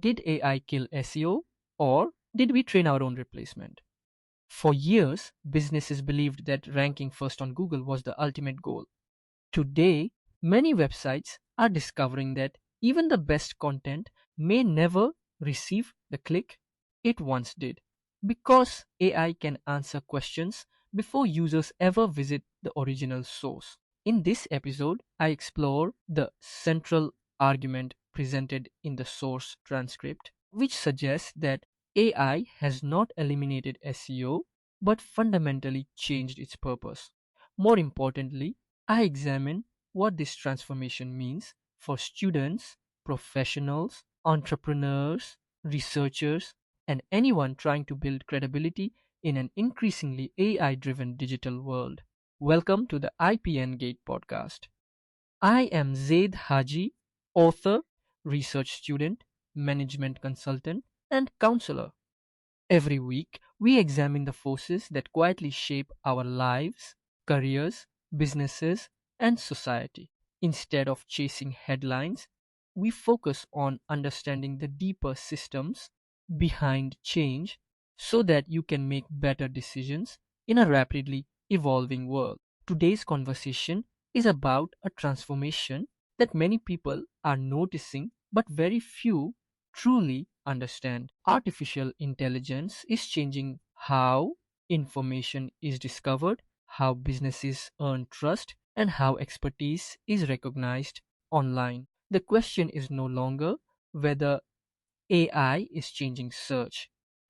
Did AI kill SEO, or did we train our own replacement? For years, businesses believed that ranking first on Google was the ultimate goal. Today, many websites are discovering that even the best content may never receive the click it once did, because AI can answer questions before users ever visit the original source. In this episode, I explore the central argument presented in the source transcript, which suggests that AI has not eliminated SEO but fundamentally changed its purpose. More importantly, I examine what this transformation means for students, professionals, entrepreneurs, researchers, and anyone trying to build credibility in an increasingly AI driven digital world. Welcome to the IPN Gate Podcast. I am Zaid Haji, author, research student, management consultant, and counselor. Every week, we examine the forces that quietly shape our lives, careers, businesses, and society. Instead of chasing headlines, we focus on understanding the deeper systems behind change so that you can make better decisions in a rapidly evolving world. Today's conversation is about a transformation that many people are noticing but very few truly understand. Artificial intelligence is changing how information is discovered, how businesses earn trust, and how expertise is recognized online. The question is no longer whether AI is changing search.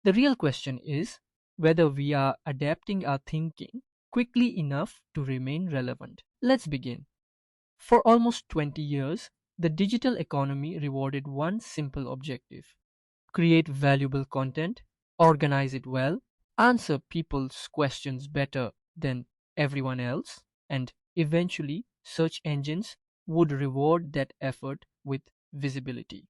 The real question is whether we are adapting our thinking quickly enough to remain relevant. Let's begin. For almost 20 years, the digital economy rewarded one simple objective: create valuable content, organize it well, answer people's questions better than everyone else, and eventually search engines would reward that effort with visibility.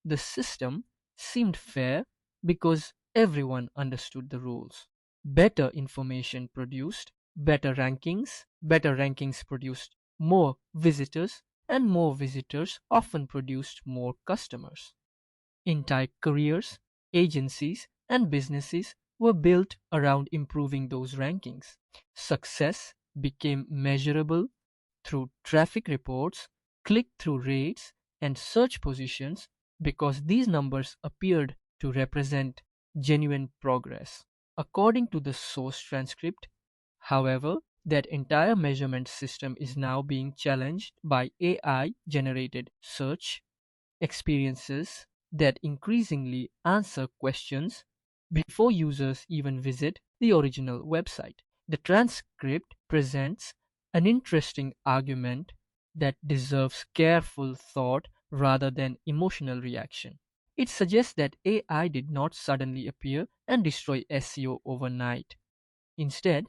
The system seemed fair because everyone understood the rules. Better information produced better rankings produced more visitors, and more visitors often produced more customers. Entire careers, agencies, and businesses were built around improving those rankings. Success became measurable through traffic reports, click through rates, and search positions because these numbers appeared to represent genuine progress. According to the source transcript, however, that entire measurement system is now being challenged by AI generated search experiences that increasingly answer questions before users even visit the original website. The transcript presents an interesting argument that deserves careful thought rather than emotional reaction. It suggests that AI did not suddenly appear and destroy SEO overnight. Instead,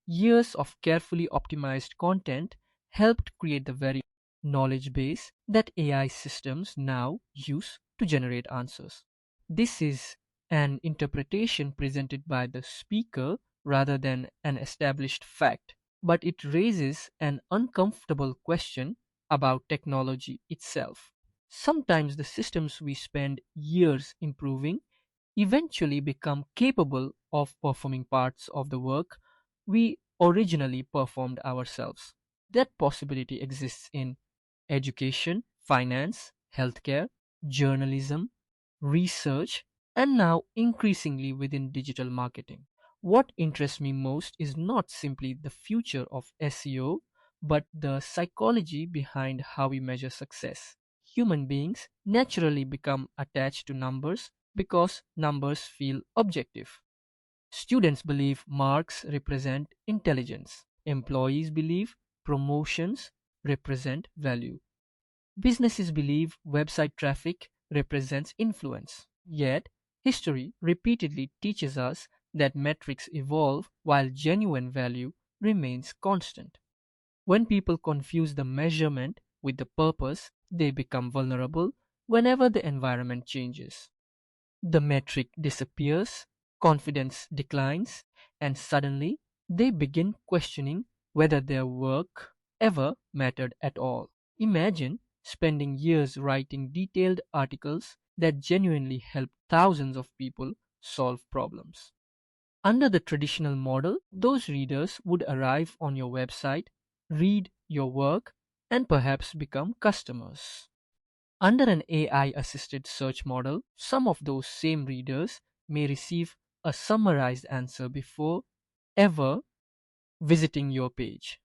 years of carefully optimized content helped create the very knowledge base that AI systems now use to generate answers. This is an interpretation presented by the speaker rather than an established fact, but it raises an uncomfortable question about technology itself. Sometimes the systems we spend years improving eventually become capable of performing parts of the work we originally performed ourselves. That possibility exists in education, finance, healthcare, journalism, research, and now increasingly within digital marketing. What interests me most is not simply the future of SEO, but the psychology behind how we measure success. Human beings naturally become attached to numbers because numbers feel objective. Students believe marks represent intelligence. Employees believe promotions represent value. Businesses believe website traffic represents influence. Yet, history repeatedly teaches us that metrics evolve while genuine value remains constant. When people confuse the measurement with the purpose, they become vulnerable whenever the environment changes. The metric disappears, confidence declines, and suddenly they begin questioning whether their work ever mattered at all. Imagine spending years writing detailed articles that genuinely help thousands of people solve problems. Under the traditional model, those readers would arrive on your website, read your work, and perhaps become customers. Under an AI assisted search model, some of those same readers may receive a summarized answer before ever visiting your page.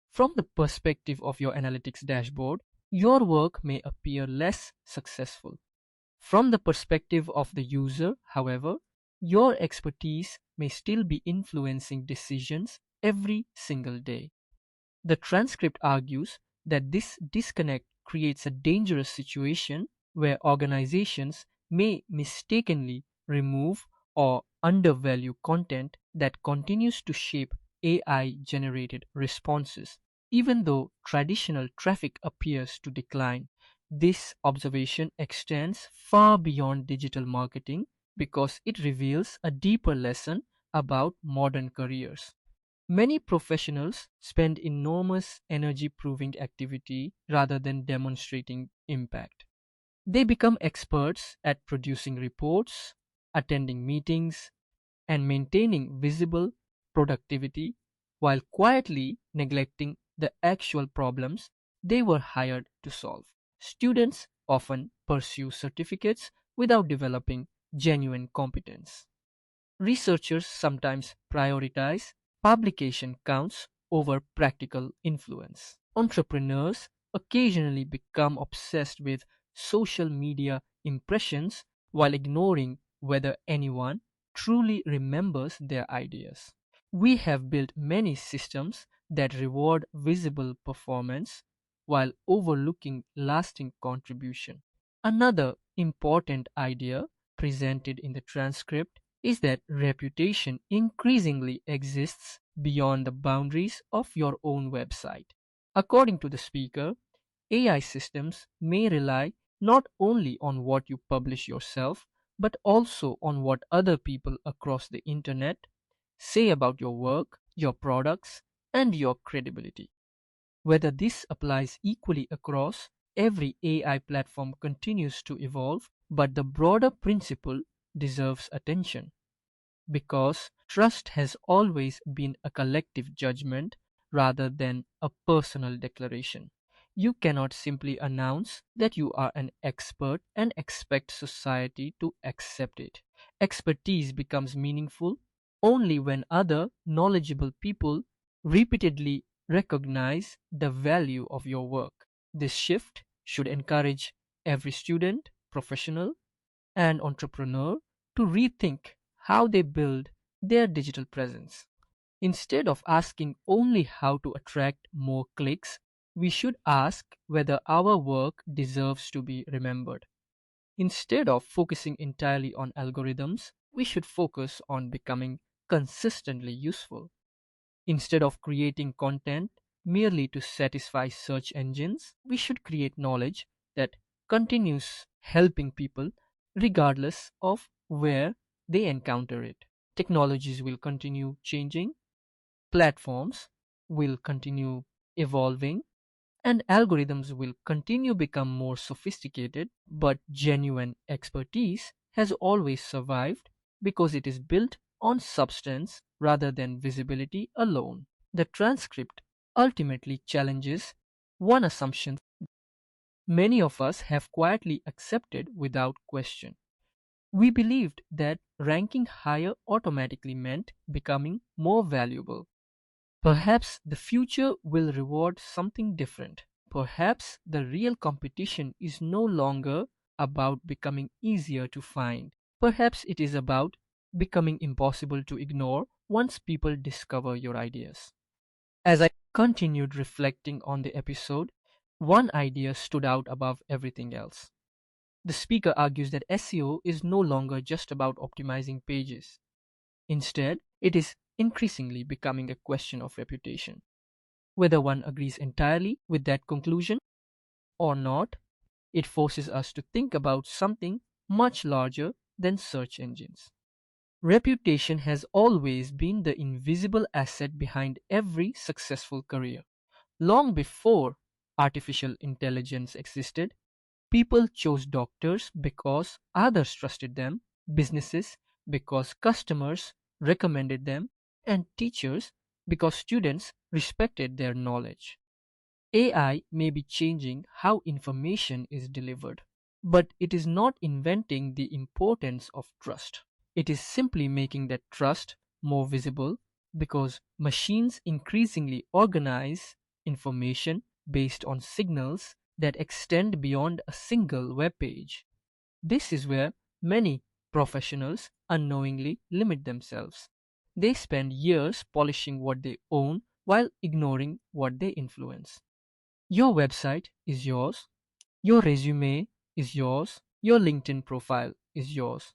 From the perspective of your analytics dashboard, your work may appear less successful. From the perspective of the user, however, your expertise may still be influencing decisions every single day. The transcript argues that this disconnect creates a dangerous situation where organizations may mistakenly remove or undervalue content that continues to shape AI generated responses. Even though traditional traffic appears to decline, this observation extends far beyond digital marketing because it reveals a deeper lesson about modern careers. Many professionals spend enormous energy proving activity rather than demonstrating impact. They become experts at producing reports, attending meetings, and maintaining visible productivity while quietly neglecting the actual problems they were hired to solve. Students often pursue certificates without developing genuine competence. Researchers sometimes prioritize publication counts over practical influence. Entrepreneurs occasionally become obsessed with social media impressions while ignoring whether anyone truly remembers their ideas. We have built many systems that reward visible performance while overlooking lasting contribution. Another important idea presented in the transcript is that reputation increasingly exists beyond the boundaries of your own website. According to the speaker, AI systems may rely not only on what you publish yourself, but also on what other people across the internet say about your work, your products, and your credibility. Whether this applies equally across every AI platform continues to evolve, but the broader principle deserves attention because trust has always been a collective judgment rather than a personal declaration. You cannot simply announce that you are an expert and expect society to accept it. Expertise becomes meaningful only when other knowledgeable people repeatedly recognize the value of your work. This shift should encourage every student, professional, and entrepreneur to rethink how they build their digital presence. Instead of asking only how to attract more clicks, we should ask whether our work deserves to be remembered. Instead of focusing entirely on algorithms, we should focus on becoming consistently useful. Instead of creating content merely to satisfy search engines, we should create knowledge that continues helping people regardless of where they encounter it. Technologies will continue changing, platforms will continue evolving, and algorithms will continue become more sophisticated, but genuine expertise has always survived because it is built on substance rather than visibility alone. The transcript ultimately challenges one assumption many of us have quietly accepted without question. We believed that ranking higher automatically meant becoming more valuable. Perhaps the future will reward something different. Perhaps the real competition is no longer about becoming easier to find. Perhaps it is about becoming impossible to ignore once people discover your ideas. As I continued reflecting on the episode, one idea stood out above everything else. The speaker argues that SEO is no longer just about optimizing pages. Instead, it is increasingly becoming a question of reputation. Whether one agrees entirely with that conclusion or not, it forces us to think about something much larger than search engines. Reputation has always been the invisible asset behind every successful career. Long before artificial intelligence existed, People chose doctors because others trusted them, businesses because customers recommended them, and teachers because students respected their knowledge. AI may be changing how information is delivered, but it is not inventing the importance of trust. It is simply making that trust more visible because machines increasingly organize information based on signals that extend beyond a single web page. This is where many professionals unknowingly limit themselves. They spend years polishing what they own while ignoring what they influence. Your website is yours, your resume is yours, your LinkedIn profile is yours,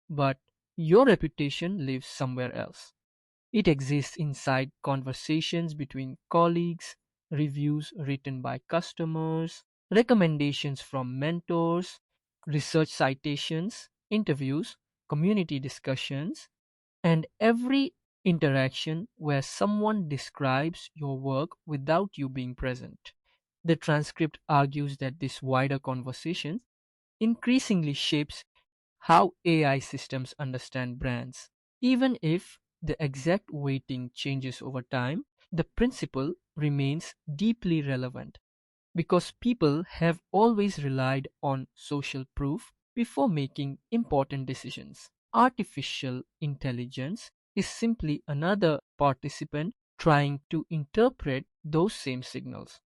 but your reputation lives somewhere else. It exists inside conversations between colleagues, reviews written by customers, recommendations from mentors, research citations, interviews, community discussions, and every interaction where someone describes your work without you being present. The transcript argues that this wider conversation increasingly shapes how AI systems understand brands. Even if the exact weighting changes over time, the principle remains deeply relevant because people have always relied on social proof before making important decisions. Artificial intelligence is simply another participant trying to interpret those same signals.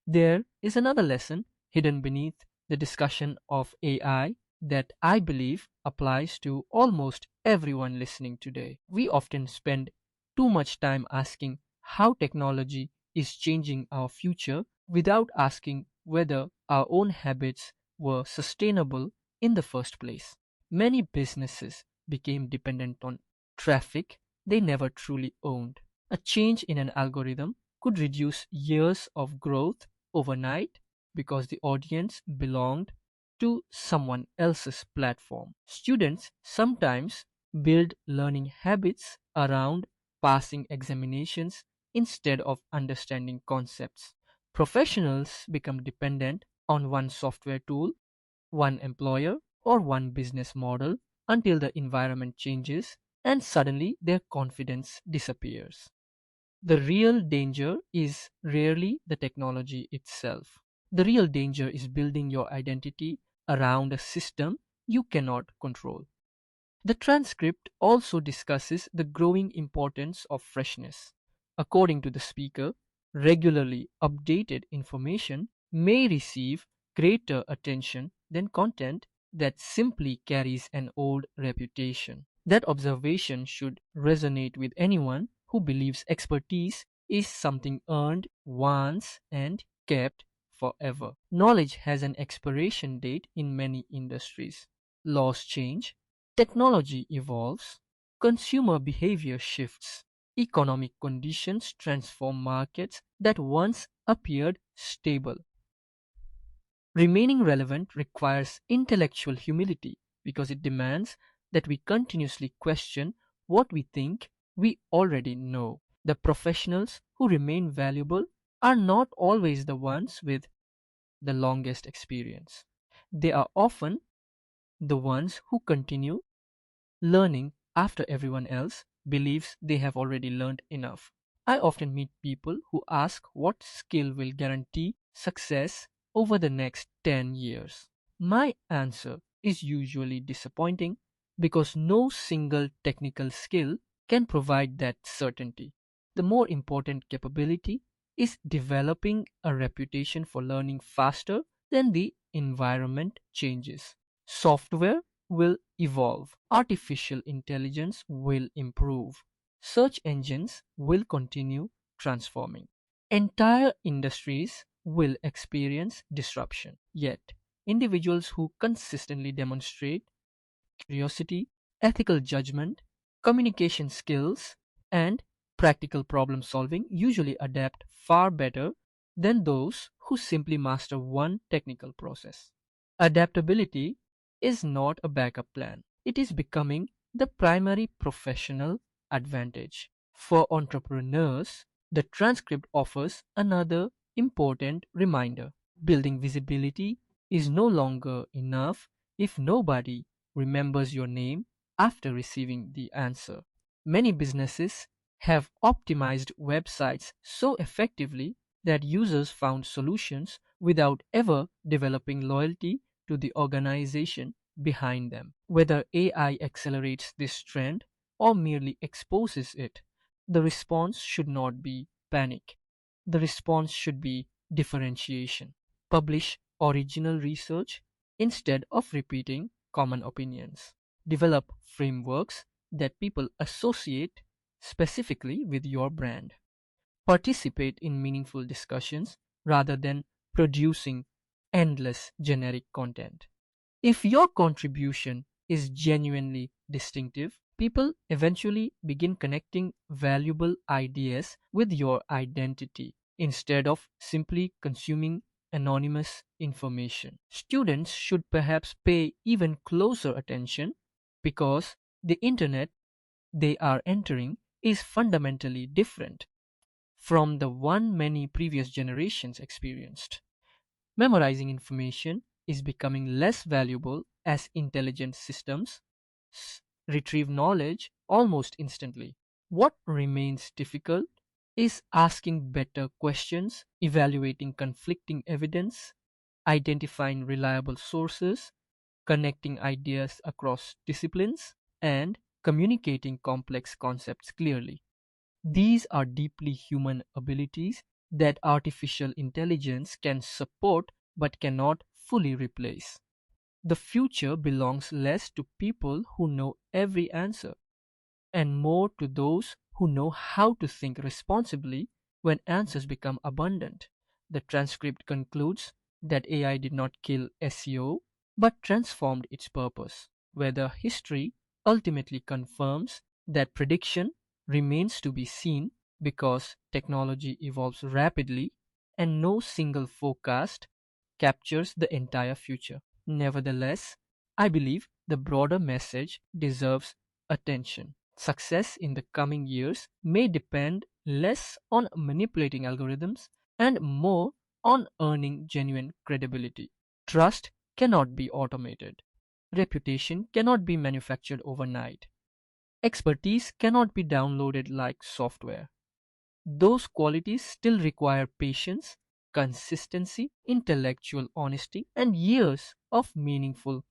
There is another lesson hidden beneath the discussion of AI that I believe applies to almost everyone listening today. We often spend too much time asking how technology is changing our future without asking whether our own habits were sustainable in the first place. Many businesses became dependent on traffic they never truly owned. A change in an algorithm could reduce years of growth overnight because the audience belonged to someone else's platform. Students sometimes build learning habits around passing examinations instead of understanding concepts. Professionals become dependent on one software tool, one employer, or one business model until the environment changes and suddenly their confidence disappears. The real danger is rarely the technology itself. The real danger is building your identity around a system you cannot control. The transcript also discusses the growing importance of freshness. According to the speaker, regularly updated information may receive greater attention than content that simply carries an old reputation. That observation should resonate with anyone who believes expertise is something earned once and kept forever. Knowledge has an expiration date in many industries. Laws change, technology evolves, consumer behavior shifts, economic conditions transform markets that once appeared stable. Remaining relevant requires intellectual humility because it demands that we continuously question what we think we already know. The professionals who remain valuable are not always the ones with the longest experience. They are often the ones who continue learning after everyone else believes they have already learned enough. I often meet people who ask what skill will guarantee success over the next 10 years. My answer is usually disappointing because no single technical skill can provide that certainty. The more important capability is developing a reputation for learning faster than the environment changes. Software will evolve, artificial intelligence will improve, search engines will continue transforming. Entire industries will experience disruption. Yet, individuals who consistently demonstrate curiosity, ethical judgment, communication skills, and practical problem solving usually adapt far better than those who simply master one technical process. Adaptability is not a backup plan, it is becoming the primary professional advantage. For entrepreneurs, the transcript offers another important reminder. Building visibility is no longer enough if nobody remembers your name after receiving the answer. Many businesses have optimized websites so effectively that users found solutions without ever developing loyalty to the organization behind them. Whether AI accelerates this trend or merely exposes it, the response should not be panic. The response should be differentiation. Publish original research instead of repeating common opinions. Develop frameworks that people associate specifically with your brand. Participate in meaningful discussions rather than producing endless generic content. If your contribution is genuinely distinctive, people eventually begin connecting valuable ideas with your identity instead of simply consuming anonymous information. Students should perhaps pay even closer attention because the internet they are entering is fundamentally different from the one many previous generations experienced. Memorizing information is becoming less valuable as intelligent systems retrieve knowledge almost instantly. What remains difficult is asking better questions, evaluating conflicting evidence, identifying reliable sources, connecting ideas across disciplines, and communicating complex concepts clearly. These are deeply human abilities that artificial intelligence can support but cannot fully replace. The future belongs less to people who know every answer and more to those who know how to think responsibly when answers become abundant. The transcript concludes that AI did not kill SEO but transformed its purpose. Whether history ultimately confirms that prediction remains to be seen because technology evolves rapidly and no single forecast captures the entire future. Nevertheless, I believe the broader message deserves attention. Success in the coming years may depend less on manipulating algorithms and more on earning genuine credibility. Trust cannot be automated. Reputation cannot be manufactured overnight. Expertise cannot be downloaded like software. Those qualities still require patience, consistency, intellectual honesty, and years of meaningful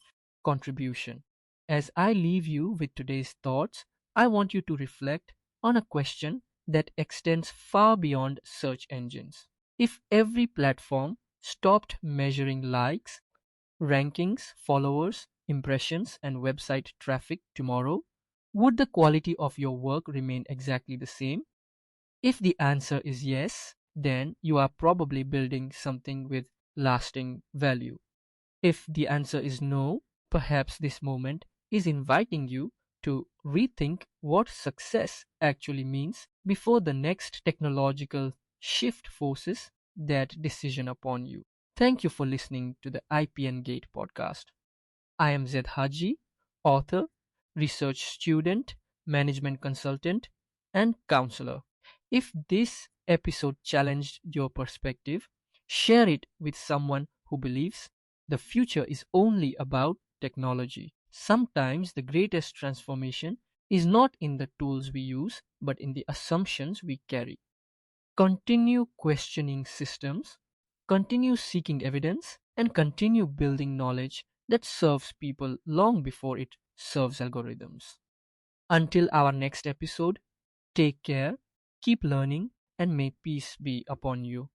contribution. As I leave you with today's thoughts, I want you to reflect on a question that extends far beyond search engines. If every platform stopped measuring likes, rankings, followers, impressions, and website traffic tomorrow, would the quality of your work remain exactly the same? If the answer is yes, then you are probably building something with lasting value. If the answer is no, perhaps this moment is inviting you to rethink what success actually means before the next technological shift forces that decision upon you. Thank you for listening to the IPN Gate podcast. I am Zed Haji, author, research student, management consultant, and counselor. If this episode challenged your perspective, share it with someone who believes the future is only about technology. Sometimes the greatest transformation is not in the tools we use, but in the assumptions we carry. Continue questioning systems, continue seeking evidence, and continue building knowledge that serves people long before it serves algorithms. Until our next episode, take care, keep learning, and may peace be upon you.